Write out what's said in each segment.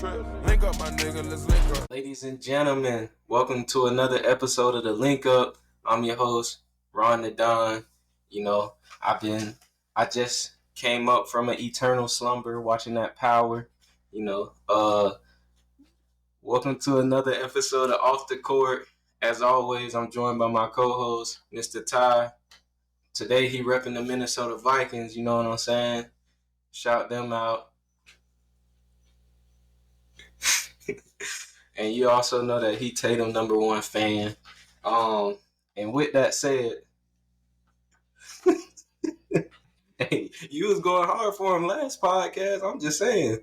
trip. Link up, my nigga, let's link up. Ladies and gentlemen, welcome to another episode of the Link Up. I'm your host, Ron the Don. I just came up from an eternal slumber watching that Power. Welcome to another episode of Off the Court. As always, I'm joined by my co-host, Mr. Ty. Today he repping the Minnesota Vikings, you know what I'm saying? Shout them out. And you also know that he Tatum #1 fan. And with that said, hey, you was going hard for him last podcast. I'm just saying.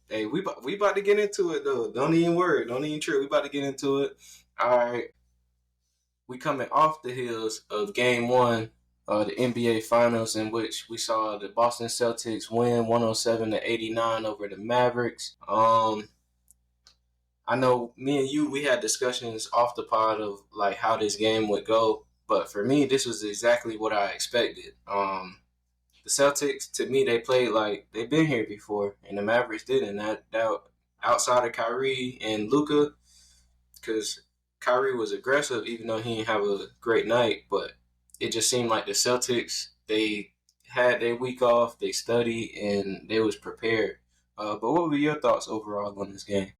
Hey, we about to get into it though. Don't even worry. Don't even trip. We about to get into it. All right. We coming off the heels of Game 1 of the NBA Finals, in which we saw the Boston Celtics win 107-89 over the Mavericks. I know me and you, we had discussions off the pod of like how this game would go, but for me, this was exactly what I expected. The Celtics, to me, they played like they've been here before, and the Mavericks didn't. That outside of Kyrie and Luka, because Kyrie was aggressive, even though he didn't have a great night, but it just seemed like the Celtics, they had their week off, they studied, and they was prepared. But what were your thoughts overall on this game?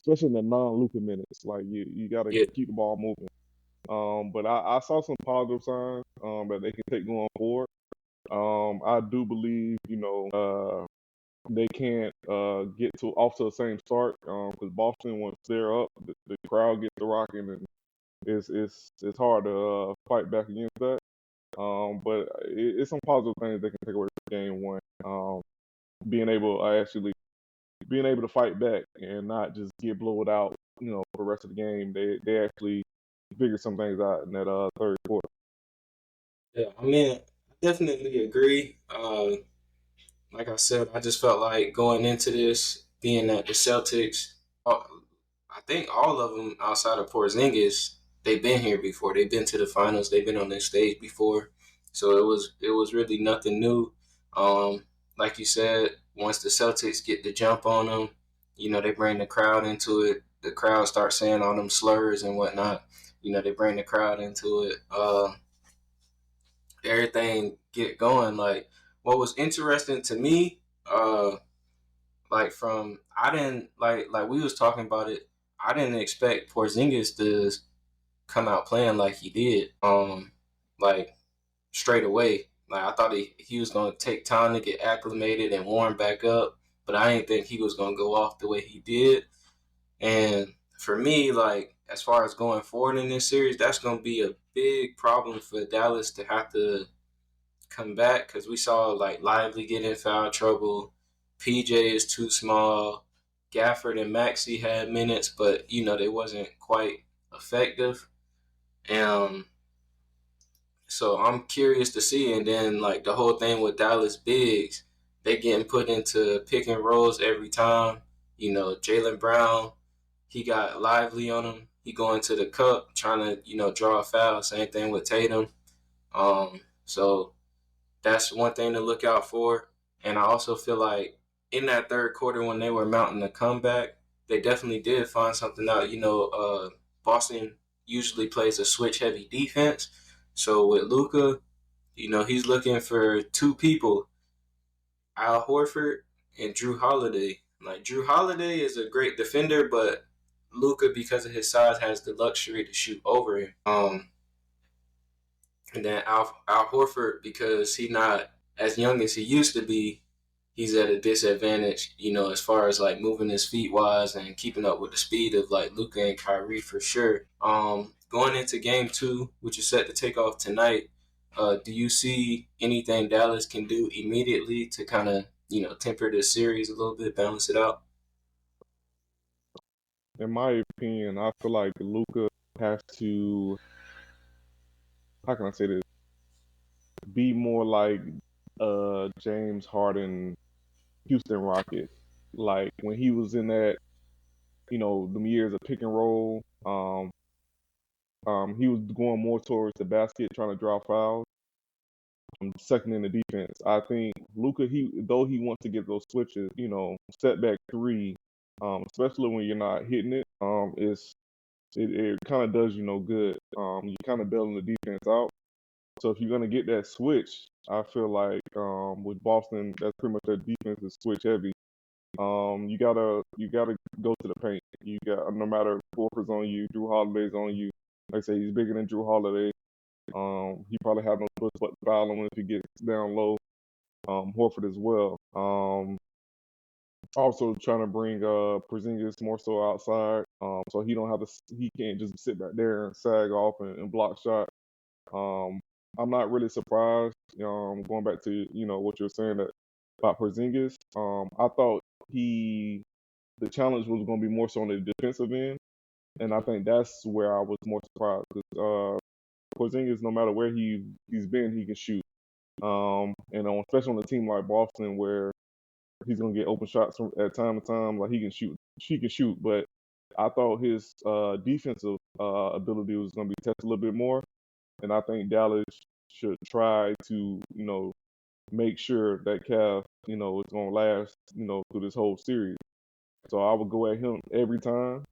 especially in the non-Luka minutes. Like you got to Yeah. keep the ball moving. But I saw some positive signs that they can take going forward. I do believe, they can't get to off to the same start because Boston, once they're up, the crowd gets to rocking, and it's hard to fight back against that. But it's some positive things they can take away from game one. Being able being able to fight back and not just get blown out, for the rest of the game. They actually figured some things out in that third quarter. Yeah, I mean, I definitely agree. Like I said, I just felt like going into this, being that the Celtics, I think all of them outside of Porzingis, they've been here before. They've been to the finals. They've been on this stage before, so it was really nothing new. Like you said, once the Celtics get the jump on them, they bring the crowd into it. The crowd starts saying all them slurs and whatnot. They bring the crowd into it. Everything get going. Like what was interesting to me, like from I didn't like we was talking about it. I didn't expect Porzingis to come out playing like he did. Like straight away. Like I thought he was gonna take time to get acclimated and warm back up, but I didn't think he was gonna go off the way he did. And for me, like as far as going forward in this series, that's gonna be a big problem for Dallas to have to come back because we saw like Lively get in foul trouble. PJ is too small. Gafford and Maxey had minutes, but they wasn't quite effective. And so I'm curious to see. And then like the whole thing with Dallas bigs, they getting put into pick and rolls every time. Jaylen Brown, he got Lively on him. He going to the cup trying to draw a foul. Same thing with Tatum. So that's one thing to look out for. And I also feel like in that third quarter when they were mounting the comeback, they definitely did find something out. Boston usually plays a switch-heavy defense. So with Luka, he's looking for two people. Al Horford and Drew Holiday. Like Drew Holiday is a great defender, but Luka, because of his size, has the luxury to shoot over him. And then Al Horford, because he's not as young as he used to be, he's at a disadvantage, as far as like moving his feet wise and keeping up with the speed of like Luka and Kyrie for sure. Going into game 2, which is set to take off tonight, do you see anything Dallas can do immediately to kind of, temper this series a little bit, balance it out? In my opinion, I feel like Luca has to, how can I say this, be more like James Harden, Houston Rockets. Like when he was in that, them years of pick and roll, he was going more towards the basket, trying to draw fouls, second in the defense. I think Luca, though he wants to get those switches, step back three, especially when you're not hitting it, it kind of does you no good. You kind of bailing the defense out. So if you're gonna get that switch, I feel like with Boston, that's pretty much their defense is switch heavy. You gotta go to the paint. You got no matter if Horford's on you, Drew Holiday's on you. Like I say, he's bigger than Drew Holiday. He probably have no choice but to foul him if he gets down low. Horford as well. Also trying to bring Porzingis more so outside, so he can't just sit back there and sag off and block shots. Um, I'm not really surprised. Going back to what you're saying about Porzingis, I thought the challenge was going to be more so on the defensive end, and I think that's where I was more surprised because Porzingis, no matter where he's been, he can shoot. And especially on a team like Boston, where he's gonna get open shots at time to time, like he can shoot. She can shoot, but I thought his defensive ability was gonna be tested a little bit more, and I think Dallas should try to make sure that Cav is gonna last through this whole series. So I would go at him every time.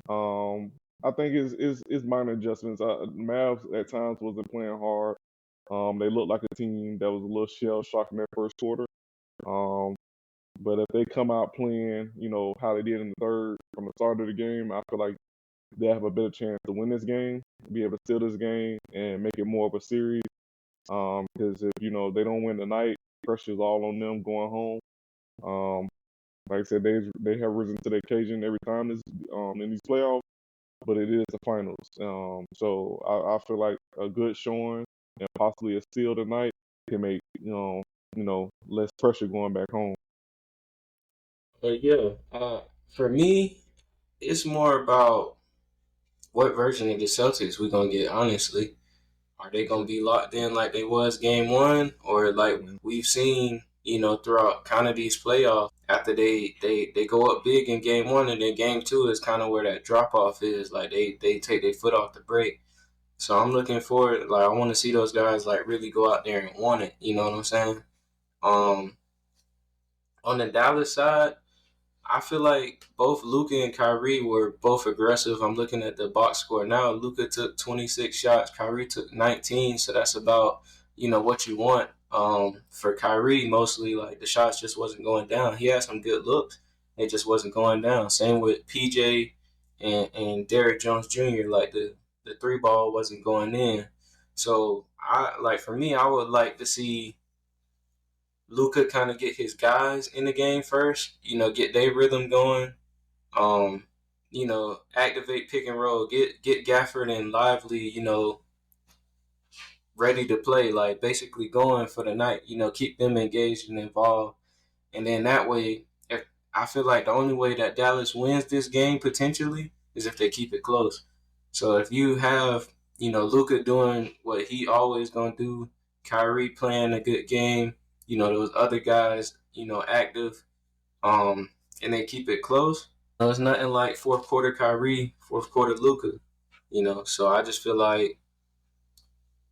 I think it's minor adjustments. Mavs at times wasn't playing hard. They looked like a team that was a little shell shocked in that first quarter. Um, but if they come out playing, how they did in the third from the start of the game, I feel like they have a better chance to win this game, be able to steal this game, and make it more of a series. Because if they don't win tonight, pressure's all on them going home. Like I said, they have risen to the occasion every time in these playoffs, but it is the finals. So I feel like a good showing and possibly a steal tonight can make less pressure going back home. But yeah, for me, it's more about what version of the Celtics we're gonna get. Honestly, are they gonna be locked in like they was game 1, or like we've seen, throughout kind of these playoffs? After they go up big in game 1, and then game 2 is kind of where that drop off is. Like they take their foot off the brake. So I'm looking forward. Like I want to see those guys like really go out there and want it. You know what I'm saying? Um, on the Dallas side, I feel like both Luka and Kyrie were both aggressive. I'm looking at the box score now. Luka took 26 shots, Kyrie took 19, so that's about, what you want. For Kyrie, mostly like the shots just wasn't going down. He had some good looks, it just wasn't going down. Same with PJ and Derrick Jones Jr. Like the three ball wasn't going in. So for me, I would like to see Luka kind of get his guys in the game first, get their rhythm going. Um, activate pick and roll, get Gafford and Lively, ready to play, like basically going for the night, keep them engaged and involved. And then that way, if I feel like the only way that Dallas wins this game potentially is if they keep it close. So if you have, Luka doing what he always gonna do, Kyrie playing a good game, those other guys, active, and they keep it close. It's nothing like fourth quarter Kyrie, fourth quarter Luka, So I just feel like,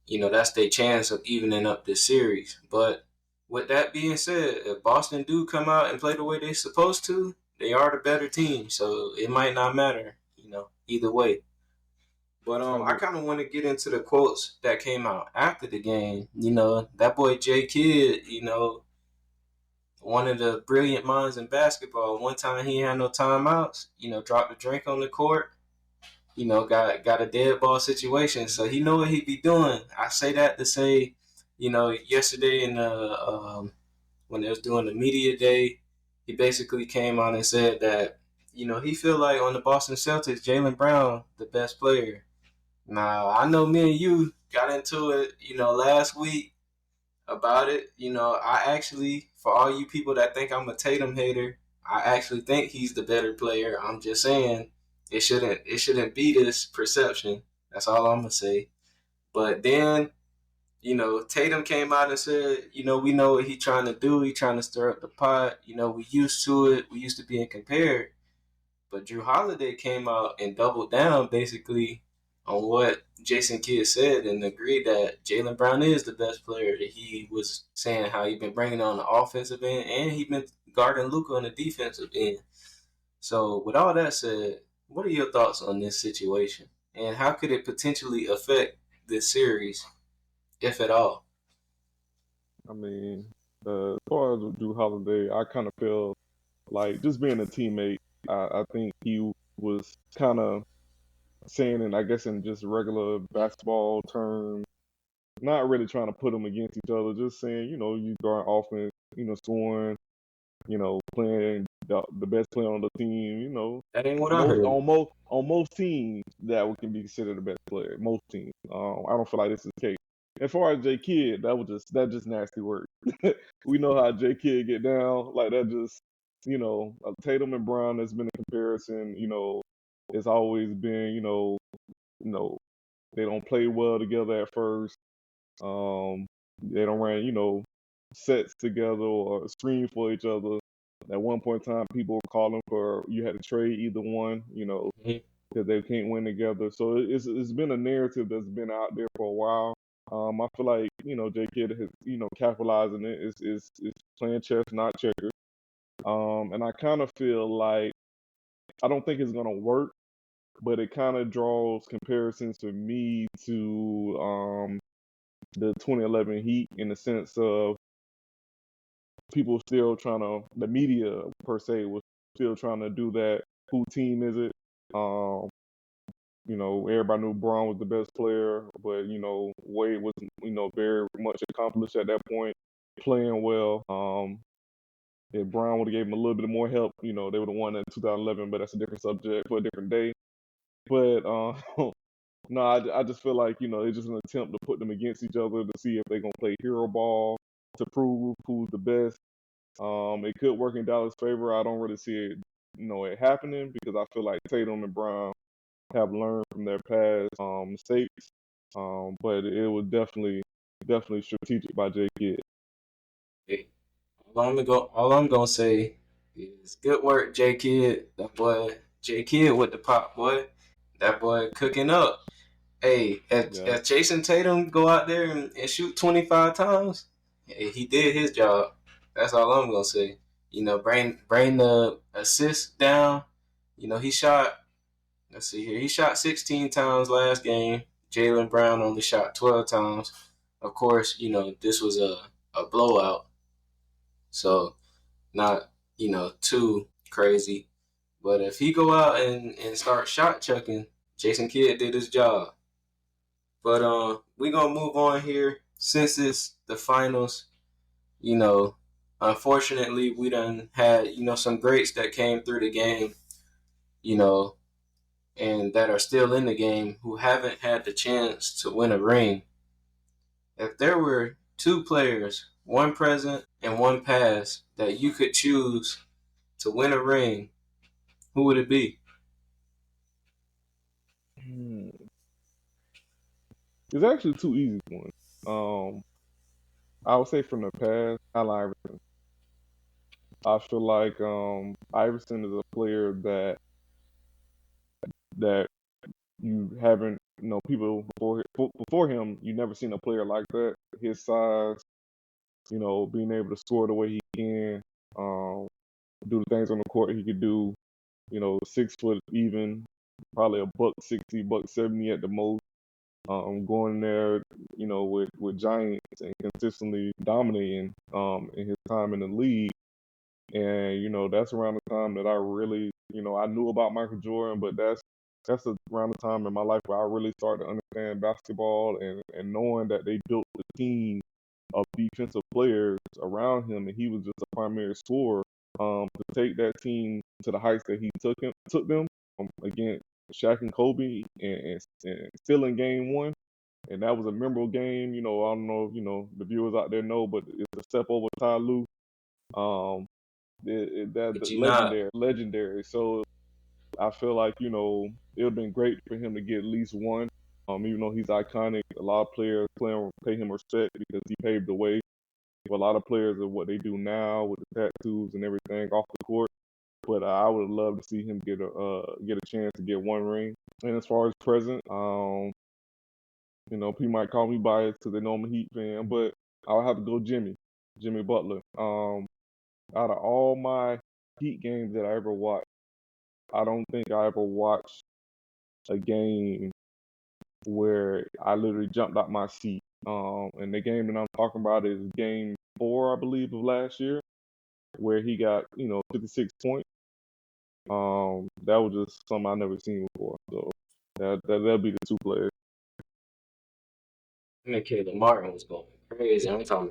that's their chance of evening up this series. But with that being said, if Boston do come out and play the way they're supposed to, they are the better team. So it might not matter, either way. But I kind of want to get into the quotes that came out after the game. That boy J Kidd, one of the brilliant minds in basketball. One time he had no timeouts, dropped a drink on the court, got a dead ball situation. So he know what he be doing. I say that to say, yesterday in the when they was doing the media day, he basically came out and said that, he feel like on the Boston Celtics, Jaylen Brown the best player. Now I know me and you got into it, last week about it. I actually, for all you people that think I'm a Tatum hater, I actually think he's the better player. I'm just saying it shouldn't be this perception. That's all I'm gonna say. But then, Tatum came out and said, we know what he trying to do. He trying to stir up the pot. We used to it. We used to being compared. But Drew Holiday came out and doubled down basically on what Jason Kidd said and agreed that Jaylen Brown is the best player. That he was saying how he been bringing on the offensive end and he been guarding Luka on the defensive end. So with all that said, what are your thoughts on this situation? And how could it potentially affect this series, if at all? I mean, as far as with Drew Holiday, I kind of feel like just being a teammate. I think he was kind of saying, and I guess in just regular basketball terms, not really trying to put them against each other, just saying, you guard offense, scoring, playing the best player on the team, That ain't what I heard. on most teams that can be considered the best player. Most teams. I don't feel like this is the case. As far as J Kidd, that just nasty work. We know how J Kidd get down. Like that just Tatum and Brown has been a comparison. It's always been they don't play well together at first. They don't run sets together or screen for each other. At one point in time, people were calling for you had to trade either one, because they can't win together. So it's been a narrative that's been out there for a while. I feel like J Kidd has capitalizing it is playing chess, not checkers. And I kind of feel like I don't think it's gonna work, but it kind of draws comparisons for me to the 2011 Heat in the sense of people still trying to, the media per se was still trying to do that. Who team is it? Everybody knew Braun was the best player, but Wade was very much accomplished at that point, playing well. If Brown would have gave him a little bit more help, they would have won in 2011. But that's a different subject for a different day. But no, I just feel like it's just an attempt to put them against each other to see if they're gonna play hero ball to prove who's the best. It could work in Dallas' favor. I don't really see it, it happening because I feel like Tatum and Brown have learned from their past mistakes. But it was definitely strategic by J Kidd. Hey, all I'm gonna say is good work, J Kidd. That boy J Kidd with the pop, boy. That boy cooking up. Hey, Yeah. as Jason Tatum go out there and shoot 25 times, hey, he did his job. That's all I'm gonna say. Bring the assist down. He shot. Let's see here. He shot 16 times last game. Jaylen Brown only shot 12 times. Of course, this was a blowout, so not too crazy. But if he go out and start shot chucking, Jason Kidd did his job. But we gonna move on here since it's the finals. You know, Unfortunately, we done had some greats that came through the game. You know, and that are still in the game who haven't had the chance to win a ring. If there were two players, one present and one past, that you could choose to win a ring, who would it be? Hmm. It's actually two easy ones. I would say from the past, Allen Iverson. I feel like Iverson is a player that you haven't, people before him, you never seen a player like that. His size, being able to score the way he can, um, do the things on the court he could do. 6 foot even, probably a buck 60, buck 70 at the most. Going there, with giants and consistently dominating in his time in the league. And that's around the time that I really, I knew about Michael Jordan, but that's around the time in my life where I really started to understand basketball and knowing that they built the team of defensive players around him, and he was just a primary scorer. To take that team to the heights that he took them against Shaq and Kobe, and still in game one, and that was a memorable game. I don't know if the viewers out there know, but it's a step over Ty Lue. That's But you not. legendary. So I feel like it would have been great for him to get at least one. Even though he's iconic, a lot of players pay him respect because he paved the way for a lot of players of what they do now with the tattoos and everything off the court. But I would have loved to see him get a chance to get one ring. And as far as present, people might call me biased because they know I'm a Heat fan, but I'll have to go Jimmy Butler. Out of all my Heat games that I ever watched, I don't think I ever watched a game where I literally jumped out my seat. And the game that I'm talking about is game 4, I believe, of last year, where he got 56 points. That was just something I never seen before. So that'll be the two players. I mean, Caleb Martin was going crazy. I'm talking.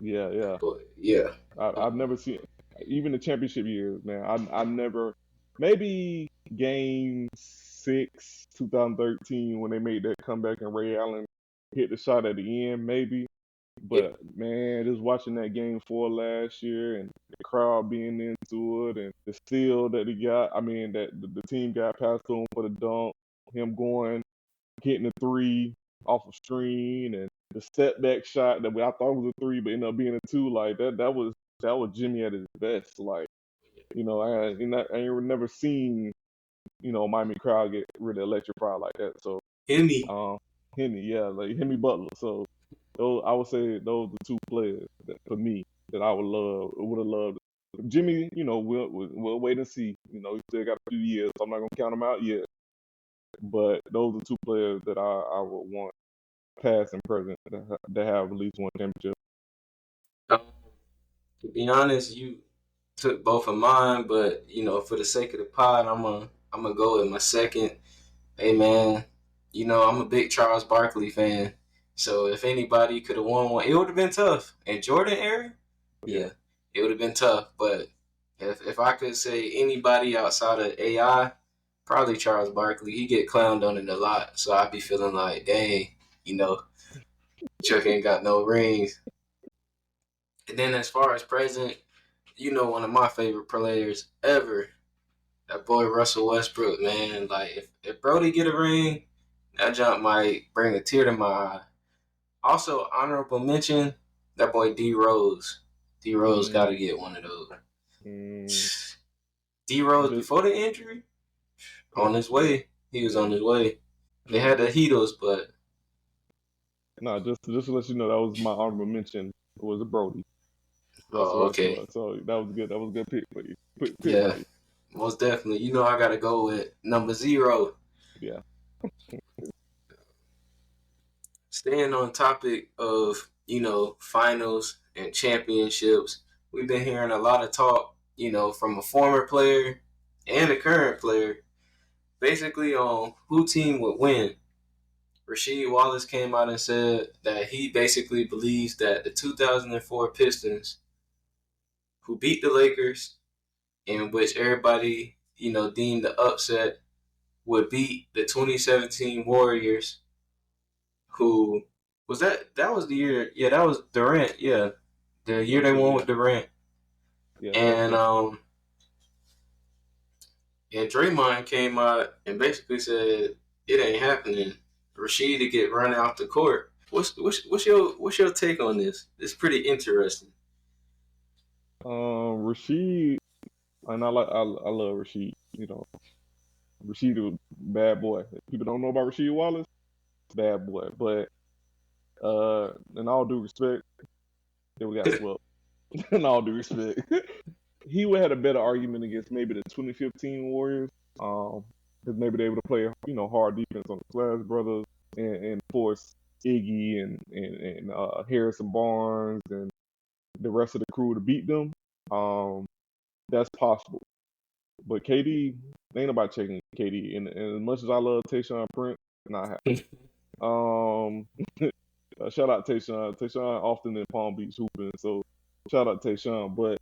Yeah. But yeah. I've never seen even the championship years, man. I never maybe game 6, 2013 when they made that comeback and Ray Allen hit the shot at the end, maybe. Yeah. But man, just watching that game 4 last year and the crowd being into it and the steal that he got, I mean that the team got past him for the dunk, him hitting a three off a screen and the step back shot that I thought was a three but ended up being a two, like that was Jimmy at his best. Like, I ain't never seen, Miami crowd get really electrified like that. So Himmy. Henny, yeah, like Henny Butler. So I would say those are two players that for me that I would have loved. Jimmy, we'll wait and see. He still got a few years, so I'm not gonna count him out yet. But those are two players that I would want, past and present, to have at least one championship. Um, to be honest, you took both of mine, but for the sake of the pod, I'm gonna go with my second. Hey man, I'm a big Charles Barkley fan. So if anybody could have won one, it would have been tough. In Jordan era, Yeah. yeah, it would have been tough. But if I could say anybody outside of AI, probably Charles Barkley. He get clowned on it a lot, so I'd be feeling like, dang, you know, Chuck ain't got no rings. And then as far as present, one of my favorite players ever, that boy Russell Westbrook, man. Like if Brody get a ring, that jump might bring a tear to my eye. Also, honorable mention, that boy D Rose. D Rose got to Mm, get one of those. mm, D Rose just before the injury, yeah, on his way. He was yeah. on his way. They had the Heatles, but No, just to let you know, that was my honorable mention. It was a Brody, Russell okay, Westbrook. So that was good. That was a good pick for you. Pick by yeah, you. most definitely. I got to go with number 0. Yeah. Staying on topic of, finals and championships, we've been hearing a lot of talk, from a former player and a current player, basically on who team would win. Rasheed Wallace came out and said that he basically believes that the 2004 Pistons, who beat the Lakers, in which everybody, deemed the upset, would beat the 2017 Warriors, who that was the year. Yeah, that was Durant. Yeah, the year That's they it. won Yeah. with Durant, Yeah. That's and it. and Draymond came out and basically said it ain't happening. Rasheed to get run off the court. What's your take on this? It's pretty interesting. Rasheed, and I love Rasheed. Rasheed was a bad boy. People don't know about Rasheed Wallace, bad boy. But in all due respect, yeah, we got swept. In all due respect, he would have had a better argument against maybe the 2015 Warriors. Because maybe they would have played, hard defense on the Splash Brothers and of course Iggy and Harrison Barnes and the rest of the crew to beat them. That's possible. But KD, ain't nobody checking KD. And as much as I love Tayshaun Prince, not happening. Shout out Tayshaun. Tayshaun often in Palm Beach hooping, so shout out Tayshaun. But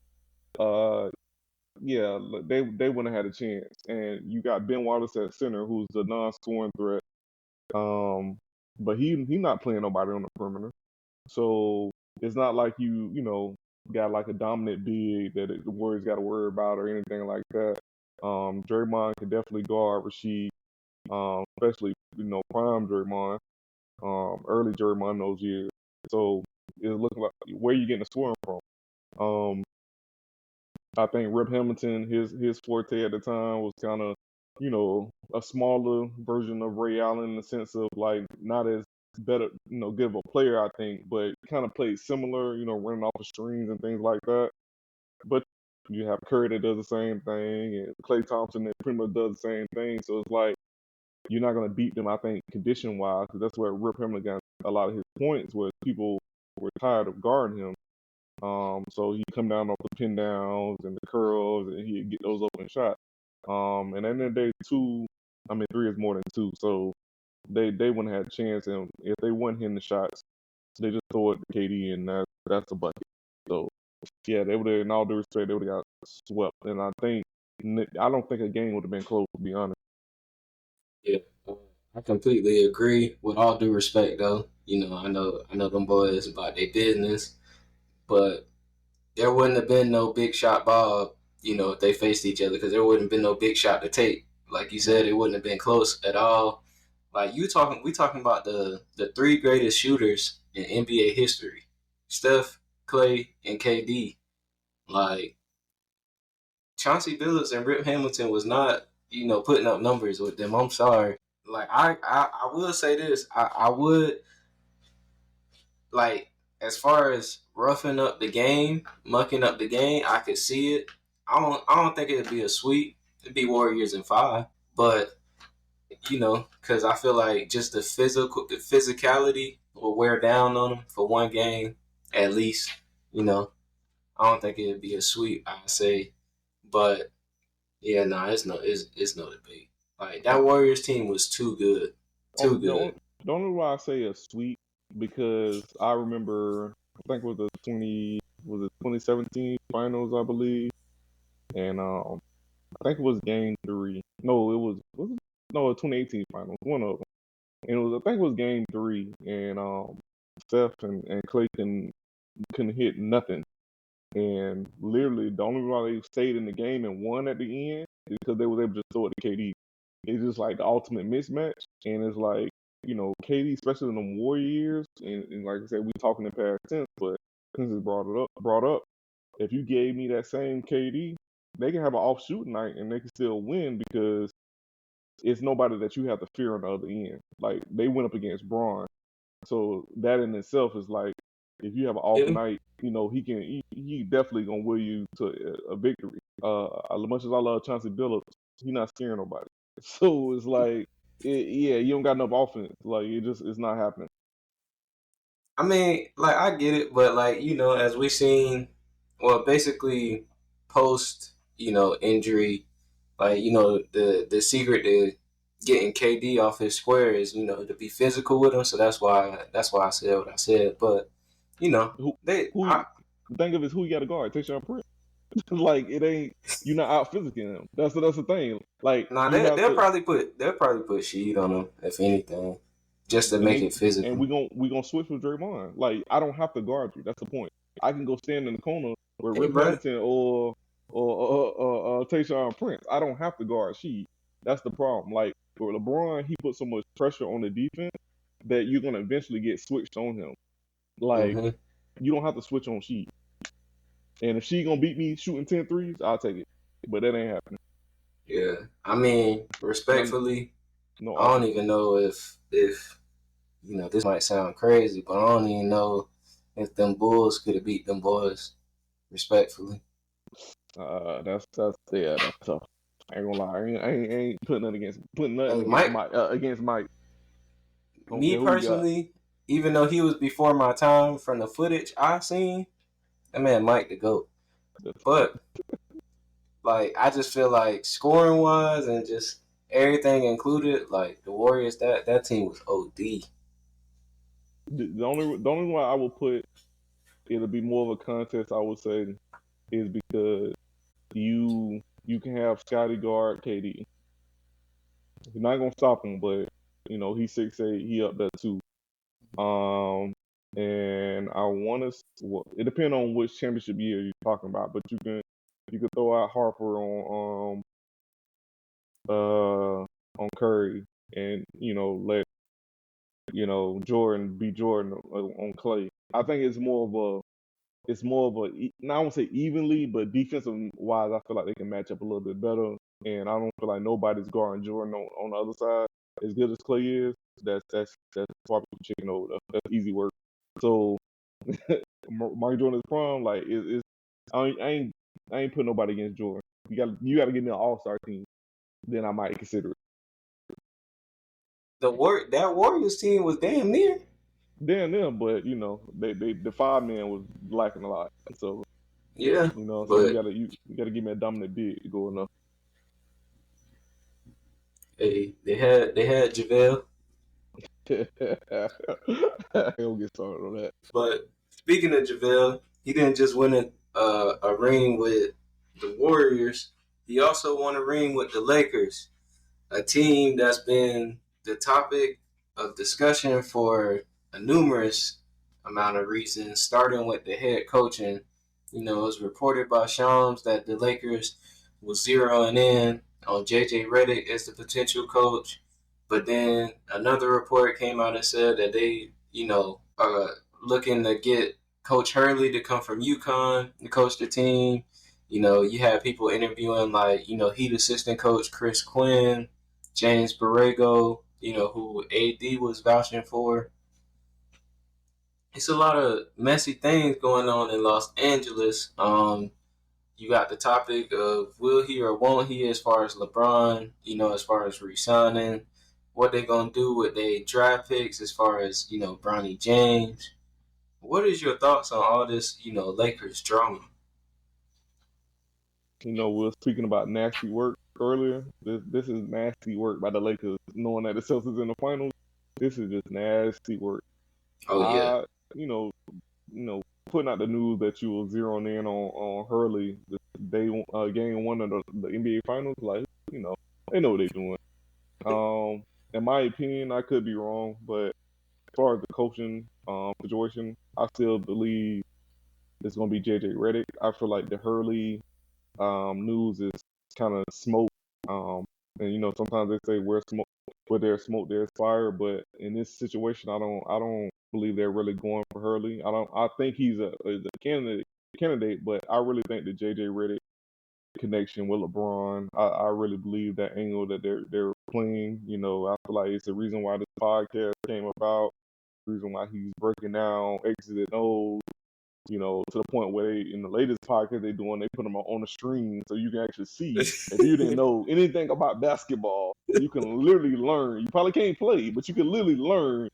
yeah, they wouldn't have had a chance. And you got Ben Wallace at center, who's a non-scoring threat. But he not playing nobody on the perimeter. So it's not like got like a dominant big that the Warriors got to worry about or anything like that. Draymond can definitely guard Rasheed, especially prime Draymond, early Draymond those years. So it's looking like where you getting the scoring from. I think Rip Hamilton, his forte at the time was kind of a smaller version of Ray Allen in the sense of like not as better, good of a player, I think, but kind of played similar, running off the strings and things like that. But you have Curry that does the same thing, and Klay Thompson that pretty much does the same thing. So it's like you're not going to beat them, I think, condition-wise, because that's where Rip Hamilton got a lot of his points, where people were tired of guarding him. So he'd come down off the pin downs and the curls, and he'd get those open shots. And at the end of the day, 3 is more than 2. So they wouldn't have had a chance. And if they weren't hitting the shots, they just throw it to KD, and that's a bucket. So yeah, they would have, in all due respect, they would have got swept. And I don't think a game would have been close, to be honest. Yeah, I completely agree. With all due respect, though, I know them boys about their business, but there wouldn't have been no big shot Bob, if they faced each other, because there wouldn't have been no big shot to take. Like you said, it wouldn't have been close at all. Like we talking about the 3 greatest shooters in NBA history: Steph, Klay, and KD. Like Chauncey Billups and Rip Hamilton was not, putting up numbers with them. I'm sorry. Like I will say this, I would like, as far as roughing up the game, mucking up the game, I could see it. I don't think it'd be a sweep. It'd be Warriors in 5, but because I feel like just the physicality will wear down on them for one game at least. I don't think it'd be a sweep, I'd say, but yeah, it's no debate. Like that Warriors team was too good, too good. The only why I say a sweep, because I remember, I think it was the 2017 finals, I believe, and I think it was game 3. No, it was the 2018 finals, one of them, and I think it was game 3, and Steph and Klay couldn't hit nothing, and literally the only reason why they stayed in the game and won at the end is because they was able to just throw it to KD. It's just like the ultimate mismatch, and it's like, KD, especially in the Warrior years, and like I said, we talking in past tense, but since it's brought up, if you gave me that same KD, they can have an off shooting night and they can still win, because it's nobody that you have to fear on the other end. Like they went up against Braun, so that in itself is like, if you have an off night, he definitely gonna will you to a victory. As much as I love Chauncey Billups, he not scaring nobody. So it's like, you don't got enough offense. Like it's not happening. I mean, like I get it, but like as we seen, well, basically post injury, like the secret to getting KD off his square is to be physical with him. So that's why I said what I said. But the thing of it is who you got to guard. Tayshaun Prince. Like it ain't, you're not out physicking him. That's the thing. Like they'll probably put Sheed on him if anything, just to make it physical. And we gonna switch with Draymond. Like I don't have to guard you. That's the point. I can go stand in the corner with Rip Hamilton or Tayshaun Prince. I don't have to guard Sheed. That's the problem. Like for LeBron, he put so much pressure on the defense that you're gonna eventually get switched on him. Like you don't have to switch on Sheed. And if she gonna beat me shooting 10 threes, I'll take it. But that ain't happening. Yeah. I mean, respectfully, I don't even know if this might sound crazy, but I don't even know if them Bulls could have beat them boys. Respectfully. That's tough. I ain't gonna lie. I ain't putting nothing against Mike. Me personally, even though he was before my time, from the footage I seen, that man Mike the GOAT. But like I just feel like scoring wise and just everything included, like the Warriors, that team was OD. The only one I would put it'll be more of a contest. I would say is because you can have Scotty guard KD. You're not gonna stop him, but he's 6'8", he up there too. And I want to. Well, it depends on which championship year you're talking about, but you could throw out Harper on Curry, and let Jordan be Jordan on Clay. I think I won't say evenly, but defensive wise, I feel like they can match up a little bit better. And I don't feel like nobody's guarding Jordan on the other side as good as Clay is. That's barbecue chicken over there. That's easy work. So Mike Jordan's prime, like I ain't putting nobody against Jordan. You got to give me an all-star team, then I might consider it. That Warriors team was damn near. Damn them, but they the 5 man was lacking a lot. So Yeah, so but you gotta give me a dominant big to go enough. hey, they had JaVale. He'll get started on that. But speaking of JaVale, he didn't just win a ring with the Warriors. He also won a ring with the Lakers, a team that's been the topic of discussion for a numerous amount of reasons, starting with the head coaching. It was reported by Shams that the Lakers was zeroing in on JJ Redick as the potential coach. But then another report came out and said that they, are looking to get Coach Hurley to come from UConn to coach the team. You have people interviewing like, Heat assistant coach Chris Quinn, James Borrego, who AD was vouching for. It's a lot of messy things going on in Los Angeles. You got the topic of will he or won't he as far as LeBron, as far as re-signing, what they going to do with their draft picks as far as, Bronny James. What is your thoughts on all this, Lakers drama? We were speaking about nasty work earlier. This is nasty work by the Lakers, knowing that the Celtics in the finals. This is just nasty work. Oh, yeah. You know, putting out the news that you were zeroing in on Hurley the day game one of the NBA finals, like they know what they're doing. In my opinion, I could be wrong, but as far as the coaching situation, I still believe it's going to be JJ Redick. I feel like the Hurley news is kind of smoke. And sometimes they say where there's smoke, there's fire. But in this situation, I don't believe they're really going for Hurley. I think he's a candidate, but I really think the JJ Redick connection with LeBron, I really believe that angle that they're playing. I feel like it's the reason why this podcast came about. The reason why he's breaking down X's and O's. To the point where in the latest podcast they put them on the screen so you can actually see. If you didn't know anything about basketball, you can literally learn. You probably can't play, but you can literally learn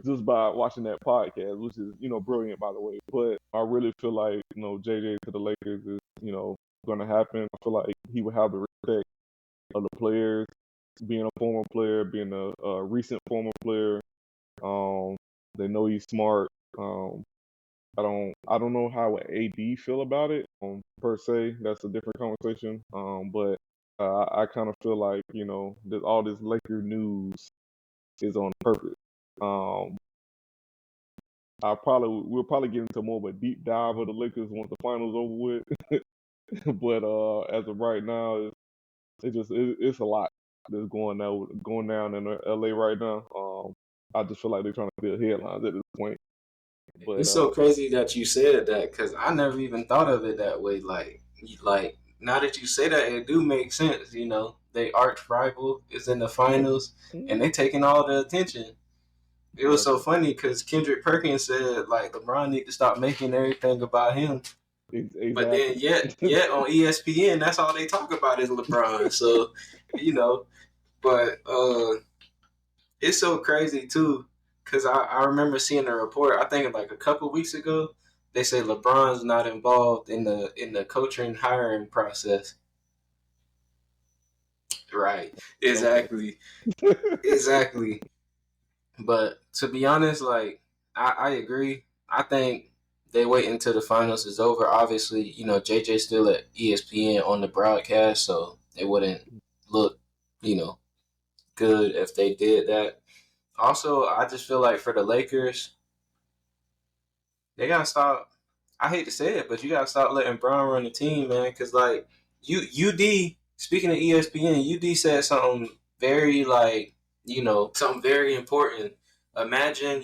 just by watching that podcast, which is brilliant, by the way. But I really feel like JJ to the Lakers is going to happen. I feel like he would have the respect of the players, being a former player, being a recent former player. They know he's smart. I don't know how AD feel about it per se. That's a different conversation. But I kind of feel like that all this Laker news is on purpose. We'll probably get into more of a deep dive of the Lakers once the finals over with. But as of right now, it's a lot that's going down in LA right now. I just feel like they're trying to build headlines at this point. But It's so crazy that you said that because I never even thought of it that way. Like now that you say that, it do make sense. They arch rival is in the finals and they taking all the attention. It was so funny because Kendrick Perkins said like LeBron need to stop making everything about him. Exactly. But then yet on ESPN, that's all they talk about is LeBron. So but it's so crazy too. Because I remember seeing a report, I think like a couple weeks ago, they say LeBron's not involved in the coaching hiring process. Right. Exactly. Exactly. But to be honest, like I agree. I think they wait until the finals is over. Obviously, JJ's still at ESPN on the broadcast, so it wouldn't look, good if they did that. Also, I just feel like for the Lakers, they gotta stop. I hate to say it, but you gotta stop letting Brown run the team, man. Because like UD, speaking of ESPN, UD said something very something very important. Imagine,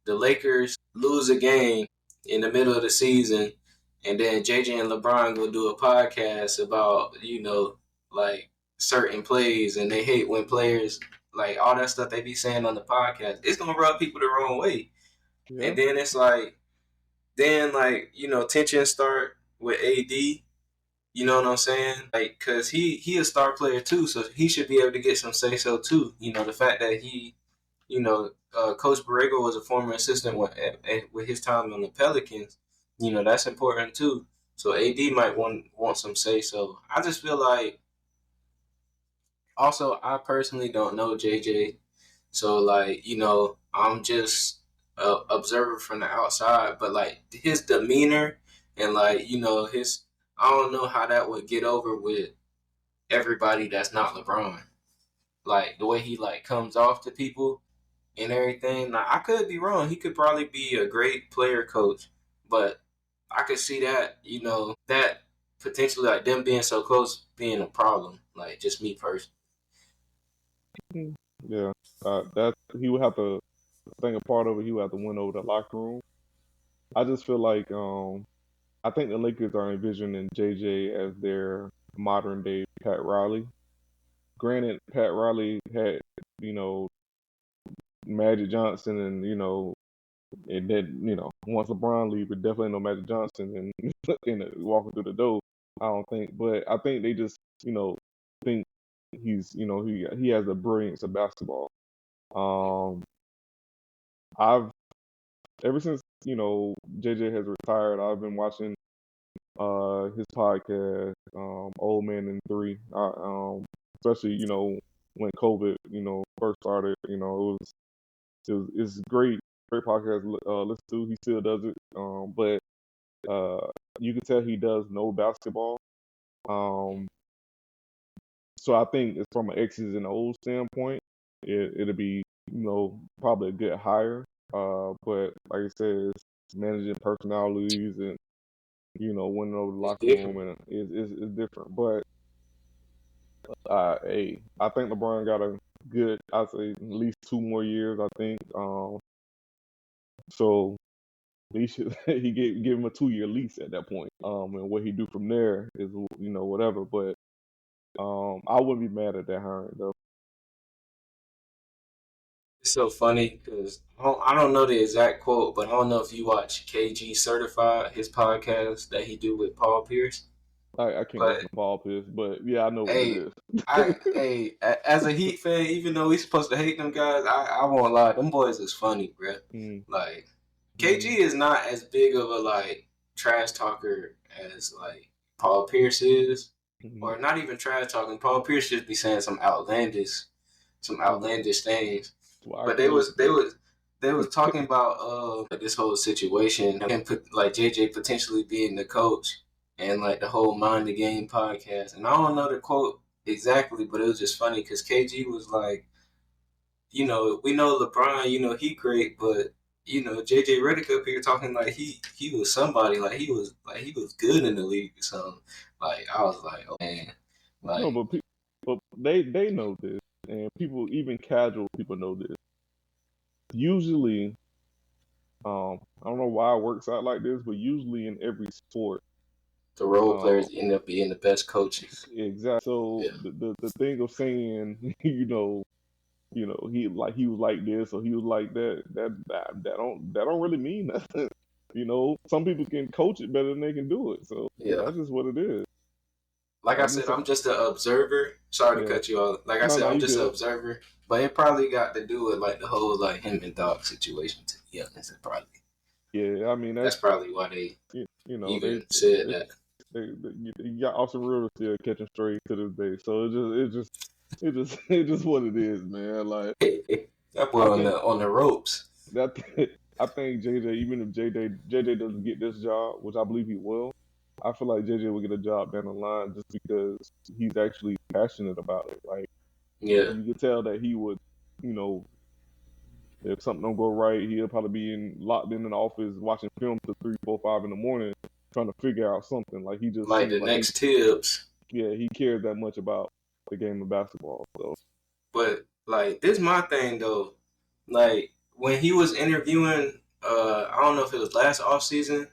the Lakers lose a game in the middle of the season, and then JJ and LeBron go do a podcast about like certain plays, and they hate when players like all that stuff they be saying on the podcast. It's gonna rub people the wrong way, and then it's like tensions start with AD. You know what I'm saying? Like, cause he a star player too, so he should be able to get some say so too. The fact that Coach Borrego was a former assistant with his time on the Pelicans. That's important too. So AD might want some say so. I just feel like, also I personally don't know JJ, so like I'm just a observer from the outside, but like his demeanor and like his, I don't know how that would get over with everybody that's not LeBron. Like the way he like comes off to people and everything. Like, I could be wrong. He could probably be a great player coach, but I could see that that potentially like them being so close being a problem. Like just me personally. Yeah, that he would have to. I think a part of it, he would have to win over the locker room. I just feel like I think the Lakers are envisioning JJ as their modern day Pat Riley. Granted, Pat Riley had you know Magic Johnson, and and then once LeBron leaves, it definitely ain't no Magic Johnson and walking through the door. I don't think, but I think they just think he's he has the brilliance of basketball. Um, I've ever since JJ has retired, I've been watching his podcast, Old Man in Three. Especially when COVID first started. It's great podcast. Listen to. He still does it. But you can tell he does know basketball. So I think it's from an X's and O's standpoint, it'll be probably a good hire. But like I said, it's managing personalities and winning over the It's locker room, different. and it's different. But hey, I think LeBron got a good, I'd say at least 2 more years. I think. So he should he give him a 2 year lease at that point. And what he do from there is whatever. But I wouldn't be mad at that hiring though. It's so funny because I don't know the exact quote, but I don't know if you watch KG Certified, his podcast that he do with Paul Pierce. I can't But listen to Paul Pierce, but yeah, I know what it hey, is. as a Heat fan, even though we supposed to hate them guys, I won't lie, them boys is funny, bro. Mm, Like KG is not as big of a like trash talker as like Paul Pierce is, mm, or not even trash talking. Paul Pierce just be saying some mm. outlandish things. Well, I But can't listen to they was talking about like this whole situation and put like JJ potentially being the coach and like the whole Mind the Game podcast. And I don't know the quote exactly, but it was just funny because KG was like, we know LeBron, he great, but JJ Redick up here talking like he was somebody, like he was good in the league or something. Like I was like, oh man, no, like but they know this, and people, even casual people, know this. Usually, I don't know why it works out like this, but usually in every sport, the role um, players end up being the best coaches. exactly. So Yeah. the thing of saying, he was like this or he was like that, that don't really mean nothing. Some people can coach it better than they can do it. So Yeah. that's just what it is. Like I I'm just said, I'm just an observer. Sorry to yeah. cut you off. Like I No, said, no, I'm you just an good. observer. But it probably got to do with like the whole like him and Doc situation, to be honest. It probably. Yeah, I mean That's that's probably why they you know even said they, that. you got Austin Rivers still catching straight to this day. So it's just what it is, man. Like That I boy think on the ropes. that I think JJ, even if JJ doesn't get this job, which I believe he will, I feel like JJ will get a job down the line just because he's actually passionate about it. Like Yeah, you could tell that he would, you know, if something don't go right, he'll probably be locked in the office watching film till 3, 4, 5 in the morning, trying to figure out something. Like he just like seems the like next tips. he cares that much about the game of basketball. So But like this my thing though. Like when he was interviewing, I don't know if it was last off season,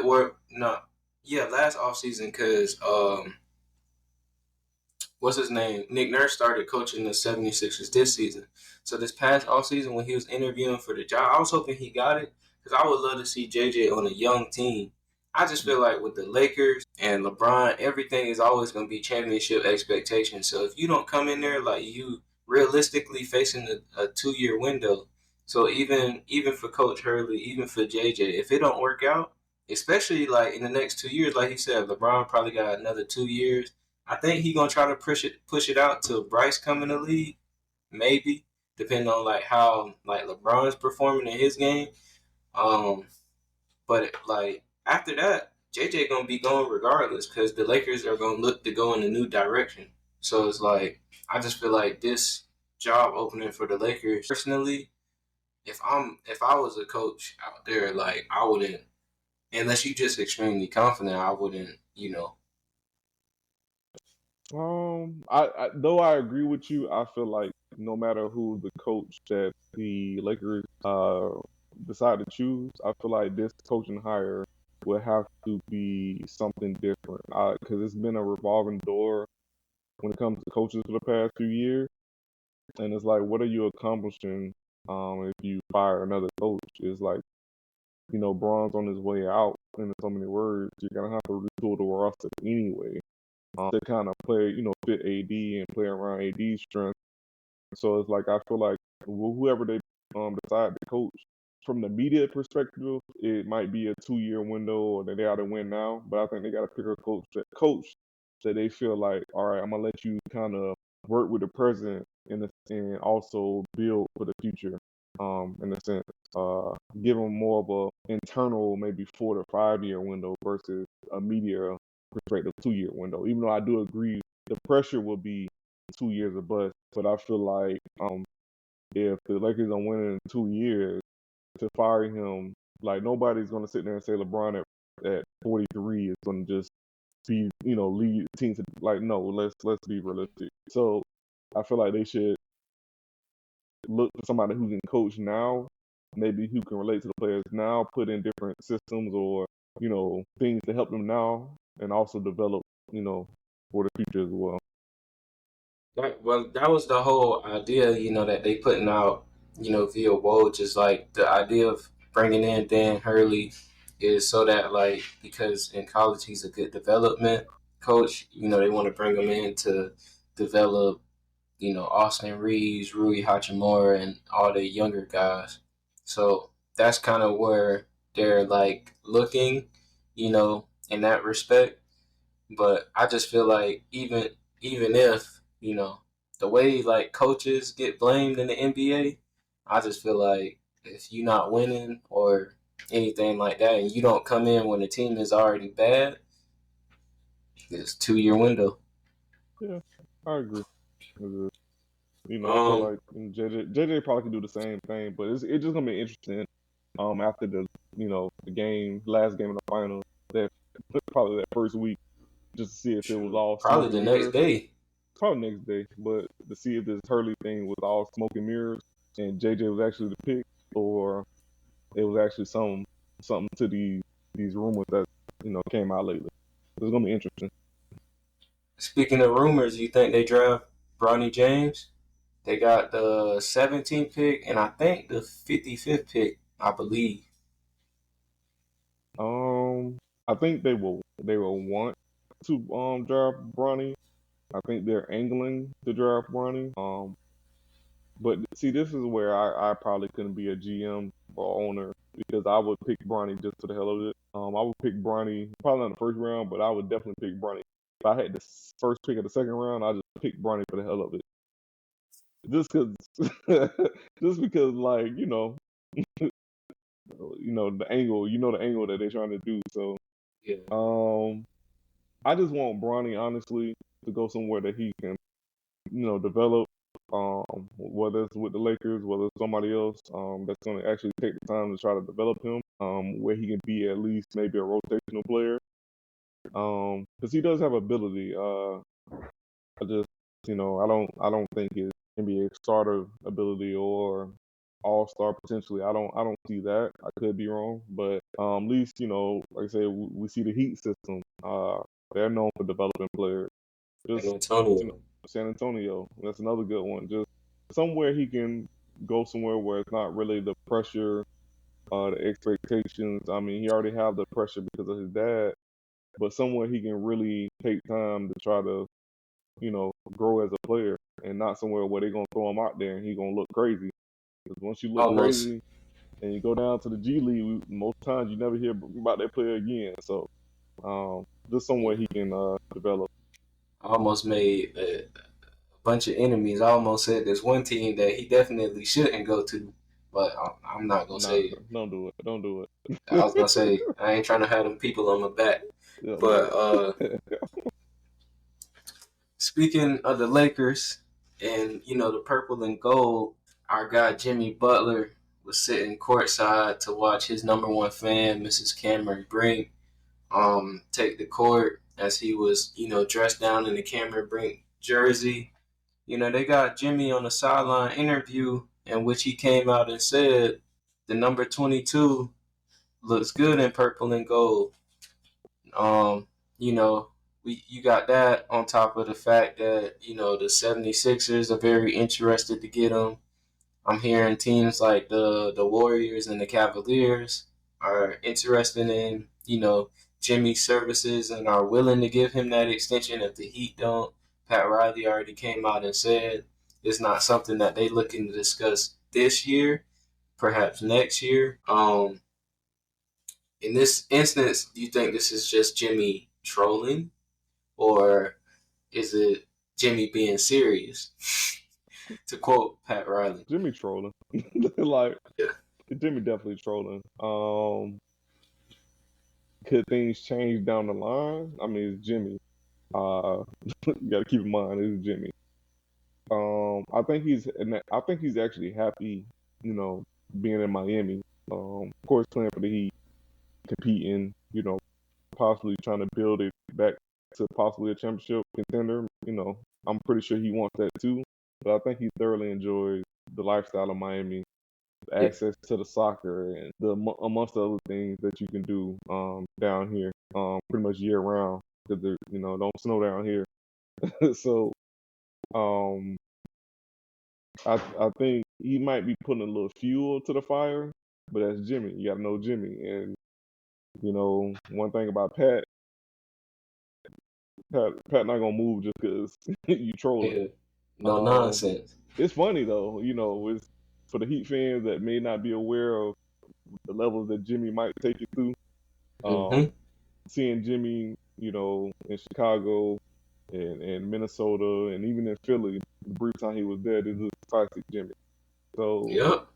or no, yeah, last off season because what's his name? Nick Nurse started coaching the 76ers this season. So this past off season when he was interviewing for the job, I was hoping he got it because I would love to see JJ on a young team. I just feel like with the Lakers and LeBron, everything is always going to be championship expectations. So if you don't come in there like you realistically facing a 2 year window, so even for Coach Hurley, even for JJ, if it don't work out, especially like in the next 2 years, like he said, LeBron probably got another 2 years. I think he gonna try to push it out till Bryce come in the league, maybe depending on like how like LeBron's performing in his game. Um, but like after that, JJ gonna be going regardless because the Lakers are gonna look to go in a new direction. So it's like I just feel like this job opening for the Lakers personally. If I was a coach out there, like I wouldn't unless you just extremely confident. I wouldn't, I though I agree with you, I feel like no matter who the coach that the Lakers decide to choose, I feel like this coaching hire will have to be something different. Because it's been a revolving door when it comes to coaches for the past few years, and it's like, what are you accomplishing if you fire another coach? It's like, Braun's on his way out. In so many words, you're gonna have to retool the roster anyway to kind of play, fit AD and play around AD's strength. So it's like I feel like whoever they decide to coach, from the media perspective, it might be a 2 year window or that they ought to win now. But I think they got to pick a coach that they feel like, all right, I'm gonna let you kind of work with the present and also build for the future. In a sense, give them more of a internal, maybe 4 to 5 year window versus a media perspective 2 year window. Even though I do agree the pressure will be 2 years of bust, but I feel like if the Lakers don't win in 2 years, to fire him, like nobody's gonna sit there and say LeBron at 43 is gonna just be lead teams to, like, no, let's be realistic. So I feel like they should look for somebody who can coach now, maybe who can relate to the players now, put in different systems or things to help them now, and also develop for the future as well. That was the whole idea, that they putting out, via Woj is like the idea of bringing in Dan Hurley is so that like because in college he's a good development coach, they want to bring him in to develop, Austin Reeves, Rui Hachimura, and all the younger guys. So that's kind of where they're like looking, in that respect. But I just feel like even if the way like coaches get blamed in the NBA, I just feel like if you're not winning or anything like that, and you don't come in when the team is already bad, it's 2 year window. Yeah, I agree. I feel Um, like JJ probably can do the same thing, but it's just gonna be interesting. After the last game of the final, that probably that first week, just to see if it was shoot, all smoke probably and the next mirrors. day. Probably next day, but to see if this Hurley thing was all smoke and mirrors and JJ was actually the pick, or it was actually something to these rumors that came out lately. It's gonna be interesting. Speaking of rumors, you think they draft Bronny James? They got the 17th pick and I think the 55th pick, I believe. I think they will want to draft Bronny. I think they're angling to draft Bronny. But see, this is where I probably couldn't be a GM or owner because I would pick Bronny just for the hell of it. I would pick Bronny probably not in the first round, but I would definitely pick Bronny. If I had the first pick of the second round, I just pick Bronny for the hell of it. Just because, just because, like the angle, the angle that they're trying to do. So, Yeah. I just want Bronny honestly to go somewhere that he can, develop. Whether it's with the Lakers, whether it's somebody else, that's going to actually take the time to try to develop him, where he can be at least maybe a rotational player. Because he does have ability. I just, I don't think his NBA starter ability or all-star potentially. I don't see that. I could be wrong, but at least, like I said, we see the Heat system. They're known for developing players. San Just, Antonio. San Antonio, that's another good one. Just somewhere he can go somewhere where it's not really the pressure, the expectations. I mean, he already have the pressure because of his dad, but somewhere he can really take time to try to, grow as a player, and not somewhere where they're gonna throw him out there and he's gonna look crazy. Because once you look Almost, crazy and you go down to the G League, most times you never hear about that player again. So, just somewhere yeah. he can develop. I almost made a bunch of enemies. I almost said there's one team that he definitely shouldn't go to, but I'm not gonna say Nah, it. don't do it. Don't do I was gonna it. say I ain't trying to have them people on my back. Yeah, But no. speaking of the Lakers and the purple and gold, our guy Jimmy Butler was sitting courtside to watch his number one fan, Mrs. Cameron Brink, take the court as he was dressed down in the Cameron Brink jersey. They got Jimmy on the sideline interview in which he came out and said the number 22 looks good in purple and gold. Um, you know, you got that on top of the fact that, the 76ers are very interested to get him. I'm hearing teams like the Warriors and the Cavaliers are interested in, Jimmy's services and are willing to give him that extension if the Heat don't. Pat Riley already came out and said it's not something that they looking to discuss this year, perhaps next year. In this instance, do you think this is just Jimmy trolling, or is it Jimmy being serious? To quote Pat Riley. Jimmy trolling. Like, Yeah. Jimmy definitely trolling. Could things change down the line? I mean, it's Jimmy. You got to keep in mind it's Jimmy. I think he's actually happy, being in Miami. Of course, playing for the Heat, competing, possibly trying to build it back to possibly a championship contender. I'm pretty sure he wants that too. But I think he thoroughly enjoys the lifestyle of Miami, the Yeah. access to the soccer, and amongst the other things that you can do down here, pretty much year round because don't snow down here. So um, I think he might be putting a little fuel to the fire, but that's Jimmy. You got to know Jimmy, and one thing about Pat not gonna move just because you trolling. Yeah. No Um, nonsense. it's funny though, it's for the Heat fans that may not be aware of the levels that Jimmy might take you through. Mm-hmm. Seeing Jimmy, in Chicago and Minnesota and even in Philly, the brief time he was there, this is classic Jimmy. So Yep.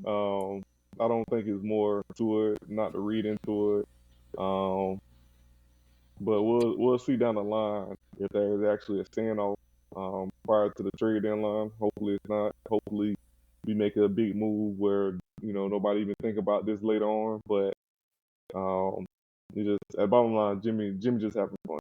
I don't think it's more to it, not to read into it. But we'll see down the line if there is actually a standoff prior to the trade deadline. Hopefully it's not. Hopefully we make a big move where nobody even think about this later on. But it just at bottom line, Jimmy just having fun.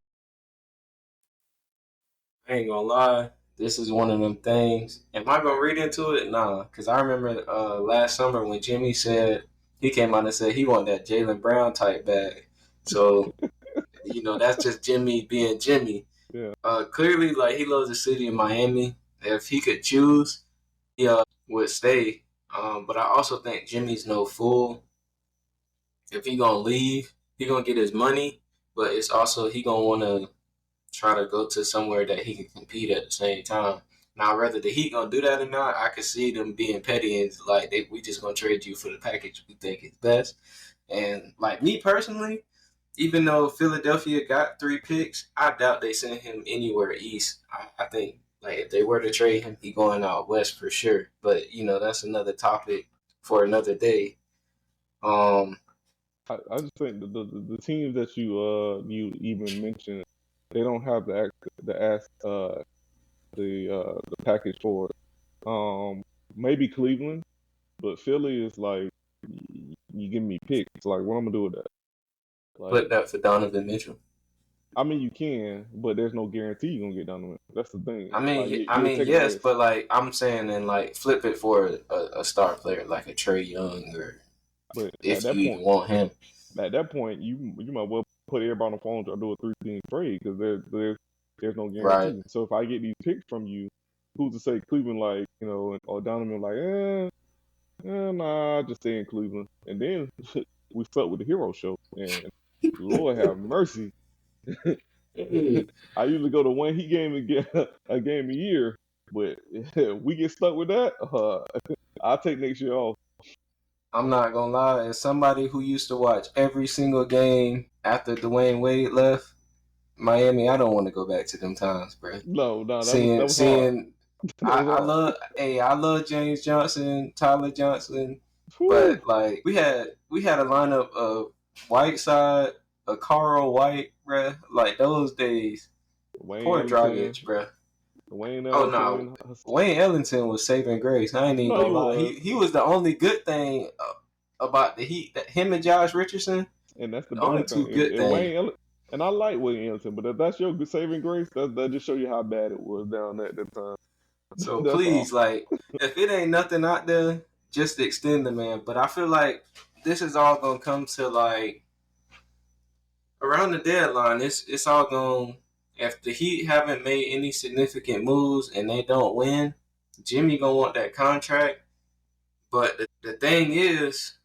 I ain't gonna lie. This is one of them things. Am I gonna read into it? Nah, because I remember last summer when Jimmy said he came out and said he wanted that Jaylen Brown type bag. So that's just Jimmy being Jimmy. Yeah. Clearly, like he loves the city of Miami. If he could choose, he would stay. But I also think Jimmy's no fool. If he gonna leave, he gonna get his money, but it's also he gonna want to try to go to somewhere that he can compete at the same time. Now, whether the Heat gonna do that or not, I could see them being petty and like we just gonna trade you for the package we think is best. And like me personally, even though Philadelphia got 3 picks, I doubt they send him anywhere east. I think like if they were to trade him, he going out west for sure. But that's another topic for another day. I just think the teams that you even mentioned, they don't have the package for it. Maybe Cleveland, but Philly is like you give me picks. Like what I'm gonna do with that? Like Flip that for Donovan Mitchell. I mean you can, but there's no guarantee you're gonna get Donovan. That's the thing. Like I you'll mean, take a yes, risk. but like I'm saying, and like flip it for a star player like a Trey Young, or But if you even want him. at that point, you might well put everybody on the phone to do a 3-team trade because there's no Right. guarantee. So if I get these picks from you, who's to say Cleveland like or Donovan like nah, just stay in Cleveland, and then we stuck with the hero show, and Lord have mercy. I usually go to one Heat game and get a game a year, but we get stuck with that. I'll take next year off. I'm not gonna lie, as somebody who used to watch every single game after Dwayne Wade left Miami, I don't want to go back to them times, bro. No, that Seeing was hard. That was hard. I love James Johnson, Tyler Johnson, Whew. but like we had a lineup of Whiteside, a Carl White, bruh. Like those days. Wayne Poor Ellington, Dragic, bruh. Wayne Oh no, Ellington. Wayne Ellington was saving grace. I ain't even No, he gonna lie. was, He was the only good thing about the Heat. That him and Josh Richardson, and that's the the only bad two thing. good things. And I like Wayne Ellington, but if that's your good saving grace, that just show you how bad it was down there at that time. So That's all. please, like, if it ain't nothing out there, just extend the man. But I feel like this is all gonna come to like around the deadline. It's all gonna if the Heat haven't made any significant moves and they don't win, Jimmy gonna want that contract. But the thing is,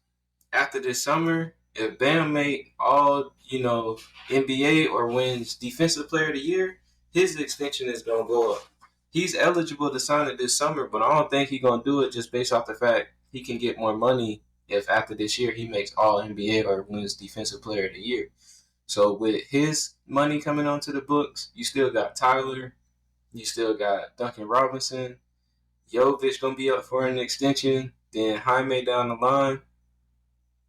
after this summer, if Bam make all NBA or wins Defensive Player of the Year, his extension is gonna go up. He's eligible to sign it this summer, but I don't think he's gonna do it just based off the fact he can get more money if after this year he makes all NBA or wins Defensive Player of the Year. So with his money coming onto the books, you still got Tyler, you still got Duncan Robinson, Jovic gonna be up for an extension, then Jaime down the line.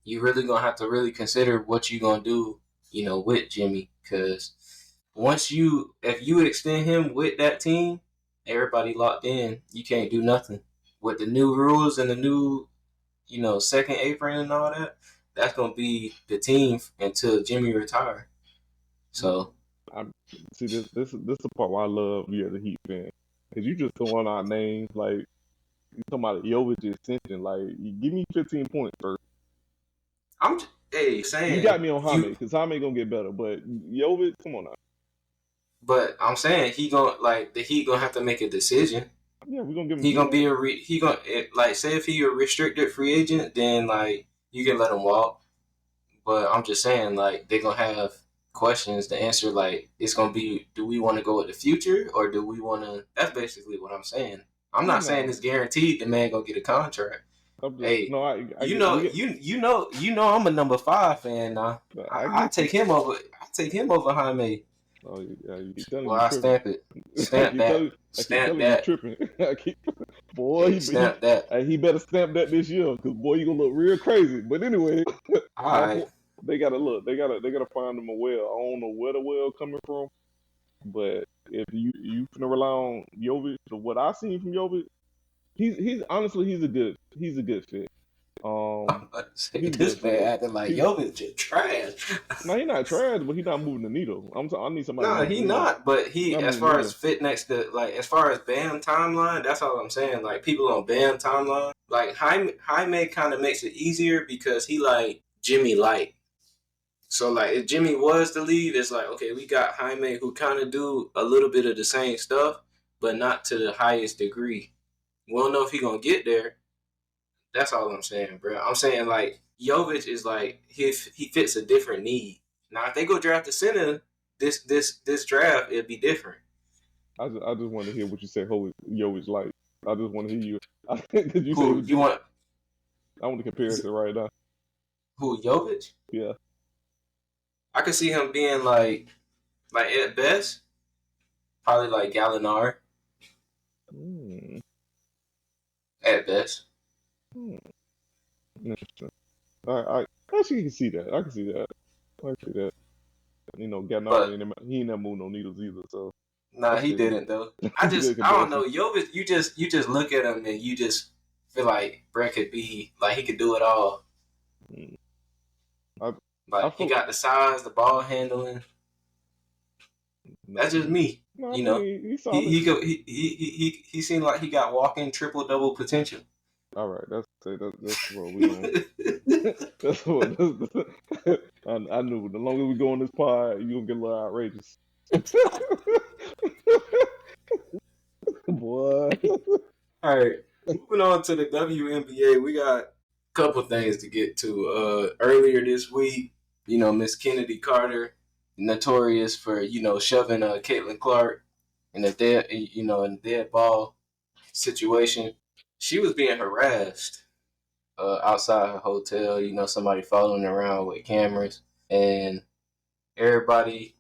You really gonna have to really consider what you gonna do, with Jimmy, because if you extend him with that team, everybody locked in. You can't do nothing with the new rules and the new, second apron and all that. That's gonna be the team until Jimmy retire. So I see this is the part why I love you as a Heat fan, because you just throwing out names like you talking about Jovic extension. Like, you give me 15 points first. I'm saying You got me on Jaime because Jaime gonna get better, but Jovic, come on now. but I'm saying he gonna like the Heat gonna have to make a decision. Yeah, we're gonna give him. He gonna be he gonna like say if he a restricted free agent, then like you can let him walk. But I'm just saying like they're gonna have questions to answer. Like it's gonna be, do we want to go with the future or do we want to? That's basically what I'm saying. I'm not saying it's guaranteed the man gonna get a contract. Hey, no, I'm a number 5 fan now. I take him over. I take him over Jaime. Oh yeah, you telling Well, me I stamp it. Stamp that. Stamp that. Tripping. Boy, stamp that. He better stamp that this year, because boy, you gonna look real crazy. But anyway, all right. They gotta look. They gotta find them a well. I don't know where the well coming from, but if you finna rely on Jovic, or what I seen from Jovic, he's honestly he's a good fit. This man acting like Jovic just trash. No, he's not trash, but he's not moving the needle. I need somebody. No, he's not. But he, as far as fit next to, like, as far as Bam timeline, that's all I'm saying. Like, people on Bam timeline, like Jaime kind of makes it easier because he like Jimmy Light. So like, if Jimmy was to leave, it's like, okay, we got Jaime who kind of do a little bit of the same stuff, but not to the highest degree. We don't know if he gonna get there. That's all I'm saying, bro. I'm saying like Jovic is like he fits a different need. Now if they go draft a center this draft, it'd be different. I just want to hear what you say. Yo is like. I just want to hear you. Because you say Who what you want? I want to compare it to right now. Who, Jovic? Yeah. I could see him being like at best, probably like Gallinari Hmm. at best. Hmm. Interesting. I actually can see that. I can see that. I can see that. You know, But Gallinari, he ain't never moved no needles either. So nah, that's he good. didn't though. That's a good I don't comparison. know. Jovic, you just look at him and you just feel like Brett could be like he could do it all. Hmm. I I Like he feel got the size, the ball handling. no. That's just me. No, I You know, mean he's solid. he seemed like he got walking triple double potential. All right, that's what we going. That's what. I knew. The longer we go on this pod, you gonna get a little outrageous. Boy. All right, moving on to the WNBA, we got a couple things to get to. Earlier this week, you know, Miss Kennedy Carter, notorious for shoving Caitlin Clark in a dead ball situation. She was being harassed outside her hotel. You know, somebody following her around with cameras, and everybody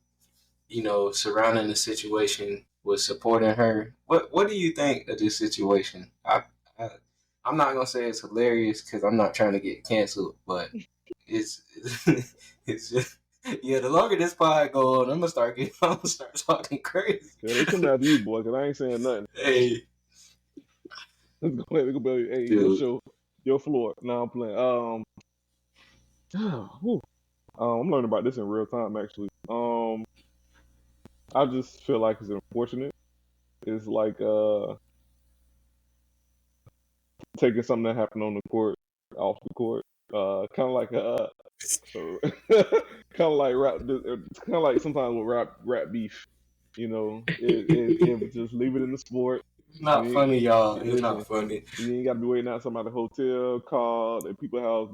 surrounding the situation was supporting her. What do you think of this situation? I I'm not gonna say it's hilarious because I'm not trying to get canceled, but it's it's just yeah. The longer this pod go on, I'm gonna start talking crazy. Yeah, they coming after you, boy, because I ain't saying nothing. Hey, Let's go ahead. They gonna be, hey, your dude. show, your floor. Now I'm playing. Whew. I'm learning about this in real time, actually. I just feel like it's unfortunate. It's like taking something that happened on the court off the court. Kind of like kind of like kind of like sometimes with rap beef. You know, it just leave it in the sport. It's You not ain't, funny, y'all. It's listen, not funny. you ain't got to be waiting out somebody hotel call at people's house.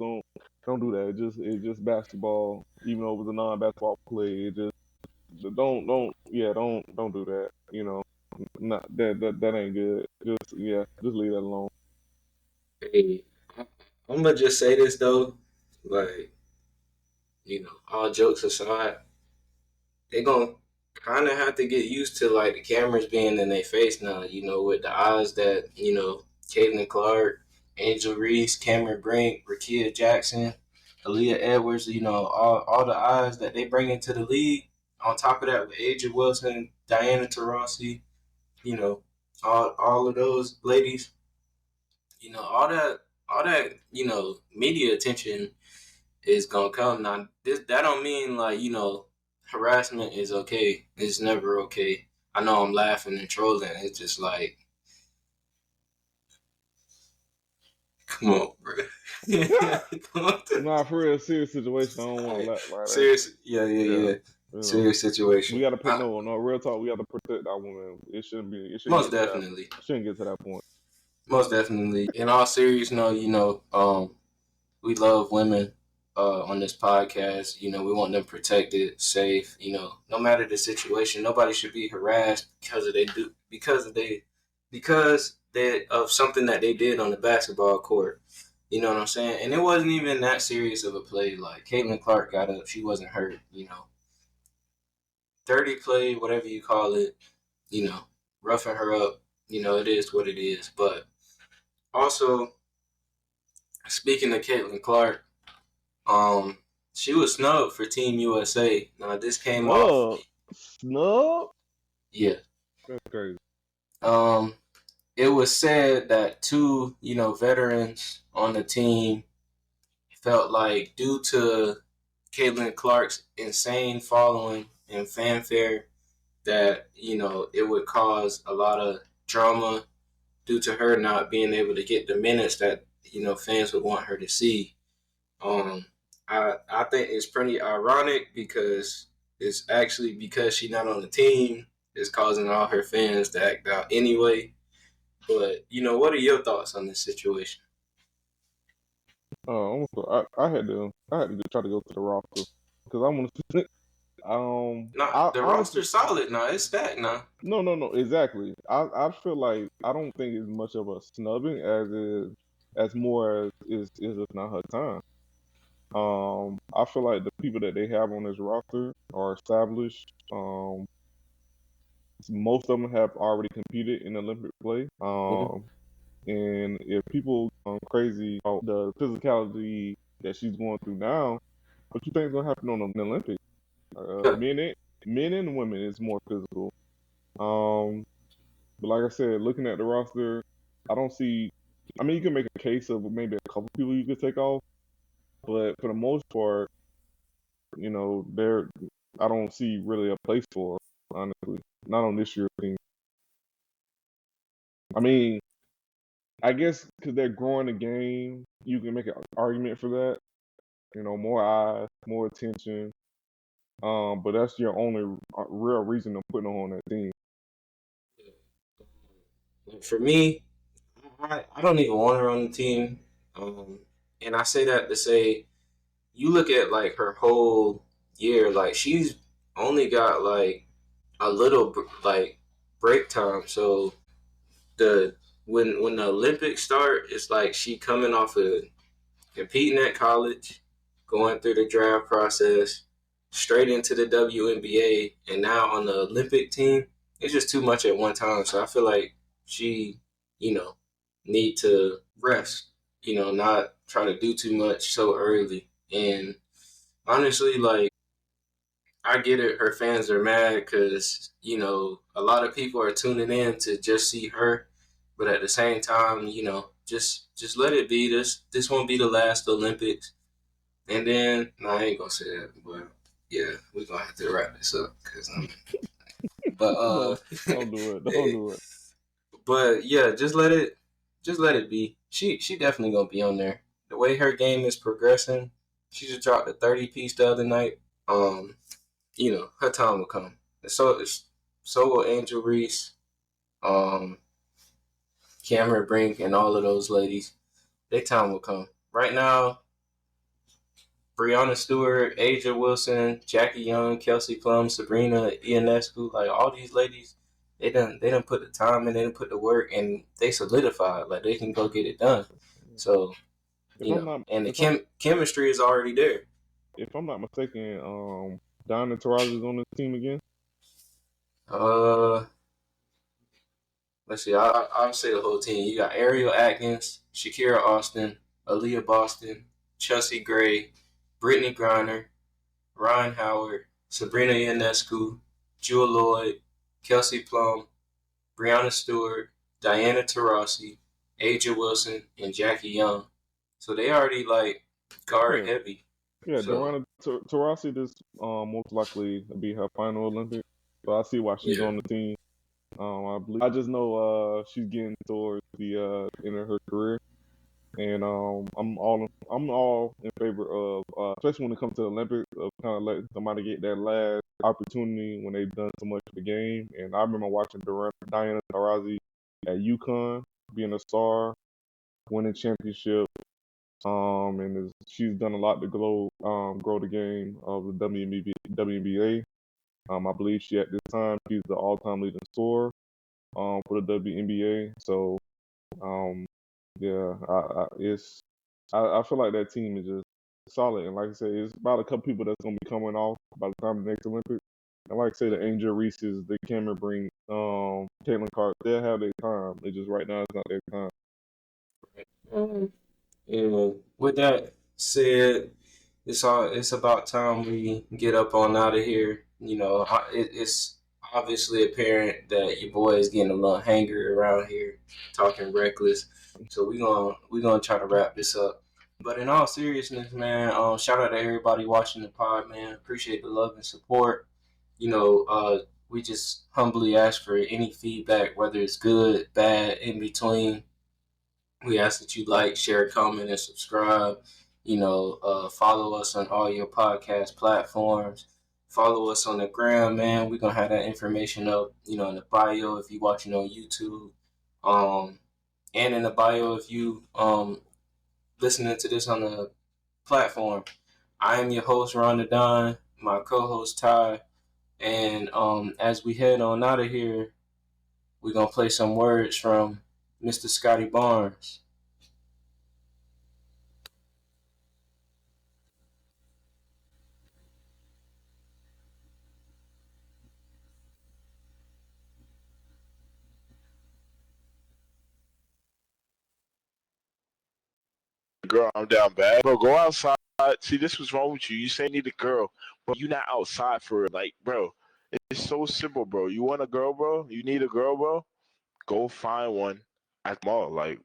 Don't do that. It's just basketball. Even though it was a non-basketball play, it just don't do that. You know, not that ain't good. Just leave that alone. Hey, I'm gonna just say this though, like all jokes aside, they gonna kind of have to get used to like the cameras being in their face now. You know, with the eyes that Caitlin Clark, Angel Reese, Cameron Brink, Rakia Jackson, Aaliyah Edwards. You know, all the eyes that they bring into the league. On top of that, with Aja Wilson, Diana Taurasi, you know, all of those ladies. All that media attention is gonna come. Now this that don't mean like harassment is okay. It's never okay. I know I'm laughing and trolling. It's just like, come on, bro. Come on. Nah, for real, serious situation. I don't want to Right. laugh like that. Serious, yeah, yeah, Yeah, yeah. you know, Serious we situation. got to put no real talk. We got to protect our women. It shouldn't Most get to that. definitely, Shouldn't get to that point. most definitely. In all seriousness, we love women on this podcast. You know, we want them protected, safe. You know, no matter the situation, nobody should be harassed because they of something that they did on the basketball court. You know what I'm saying? And it wasn't even that serious of a play. Like Caitlin Clark got up, she wasn't hurt. You know, dirty play, whatever you call it. You know, roughing her up. You know, it is what it is. But also, speaking of Caitlin Clark. Um, she was snubbed for Team USA. Now this came off, Snub, snub. yeah. That's crazy. Um, it was said that two, veterans on the team felt like due to Caitlin Clark's insane following and fanfare that it would cause a lot of drama due to her not being able to get the minutes that fans would want her to see. Um, I think it's pretty ironic because it's actually because she's not on the team is causing all her fans to act out anyway. But what are your thoughts on this situation? I had to try to go to the roster because I want to Nah, I the honestly, roster's solid now. It's stacked now. no, exactly. I feel like I don't think it's much of a snubbing as more as is it's not her time. I feel like the people that they have on this roster are established. Most of them have already competed in Olympic play. And if people crazy about the physicality that she's going through now, what you think is gonna happen on the Olympics? Yeah. Men and women is more physical. Um, but like I said, looking at the roster, I don't see. I mean, you can make a case of maybe a couple people you could take off, but for the most part, there I don't see really a place for her, honestly. Not on this year's team. I mean, I guess because they're growing the game, you can make an argument for that. More eyes, more attention. But that's your only real reason of putting her on that team. For me, I don't even want her on the team. Um, and I say that to say, you look at like her whole year, like she's only got like a little like break time. So the when the Olympics start, it's like she coming off of competing at college, going through the draft process, straight into the WNBA, and now on the Olympic team. It's just too much at one time. So I feel like she, you know, need to rest. Not try to do too much so early. And honestly, like I get it. Her fans are mad because a lot of people are tuning in to just see her, but at the same time, just let it be. This won't be the last Olympics. And then, no, I ain't gonna say that, but yeah, we're gonna have to wrap this up because but No, don't do it. Don't do it. but yeah, just let it be. She definitely gonna be on there. The way her game is progressing, she just dropped a 30-piece the other night. Um, her time will come. And so will Angel Reese, um, Cameron Brink, and all of those ladies. Their time will come. Right now, Breonna Stewart, Aja Wilson, Jackie Young, Kelsey Plum, Sabrina Ionescu, like all these ladies, they done put the time in, they done put the work, and they solidified. Like they can go get it done. So If I'm not, and the if I'm, chemistry is already there. if I'm not mistaken, Diamond Taurasi is on this team again. Uh, let's see. I'll say the whole team. You got Ariel Atkins, Shakira Austin, Aaliyah Boston, Chelsea Gray, Brittany Griner, Ryan Howard, Sabrina Ionescu, Jewel Lloyd, Kelsey Plum, Breonna Stewart, Diana Taurasi, Aja Wilson, and Jackie Young. So they already like guard Yeah, heavy. yeah. So Taurasi this most likely to be her final Olympic. So I see why she's yeah. on the team. I believe. I just know she's getting towards the end of her career. And I'm all in favor of, especially when it comes to the Olympics, of kind of letting somebody get that last opportunity when they've done so much of the game. And I remember watching Diana Taurasi at UConn, being a star, winning championship. She's done a lot to grow the game of the WNBA. I believe she at this time she's the all-time leading scorer for the WNBA. So um, yeah, I feel like that team is just solid, and like I said, it's about a couple people that's gonna be coming off by the time of the next Olympics. And like I say, the Angel Reese's, the Cameron Brink, Caitlin Clark, they'll have their time. It's just right now it's not their time. And with that said, it's about time we get up on out of here. It's obviously apparent that your boy is getting a little hangry around here, talking reckless. So we gonna try to wrap this up. But in all seriousness, man, shout out to everybody watching the pod, man. Appreciate the love and support. We just humbly ask for any feedback, whether it's good, bad, in between. We ask that you like, share, comment, and subscribe. Follow us on all your podcast platforms. Follow us on the gram, man. We're gonna have that information up, in the bio if you're watching on YouTube. And in the bio if you listening to this on the platform. I am your host, Ron the Don. my co-host Ty. And as we head on out of here, we're gonna play some words from Mr. Scotty Barnes. Girl, I'm down bad. Bro, go outside. See, this was wrong with you. You say you need a girl, but you not outside for it. Like, bro, it's so simple, bro. You want a girl, bro? You need a girl, bro? Go find one at the mall. Like,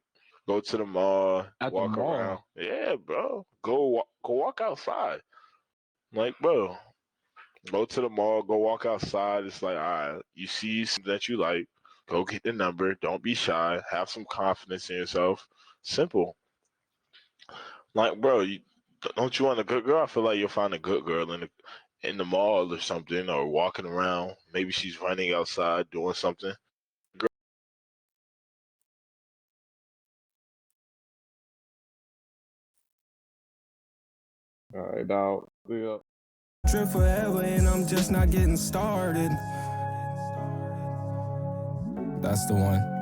go to the mall, At the walk mall. around. Yeah, bro. Go walk outside. Like, bro, go to the mall, go walk outside. It's like, all right, you see something that you like, go get the number. Don't be shy. Have some confidence in yourself. Simple. Like, bro, don't you want a good girl? I feel like you'll find a good girl in the mall or something, or walking around. Maybe she's running outside doing something. All right, dog. Yeah. Trip forever and I'm just not getting started. That's the one.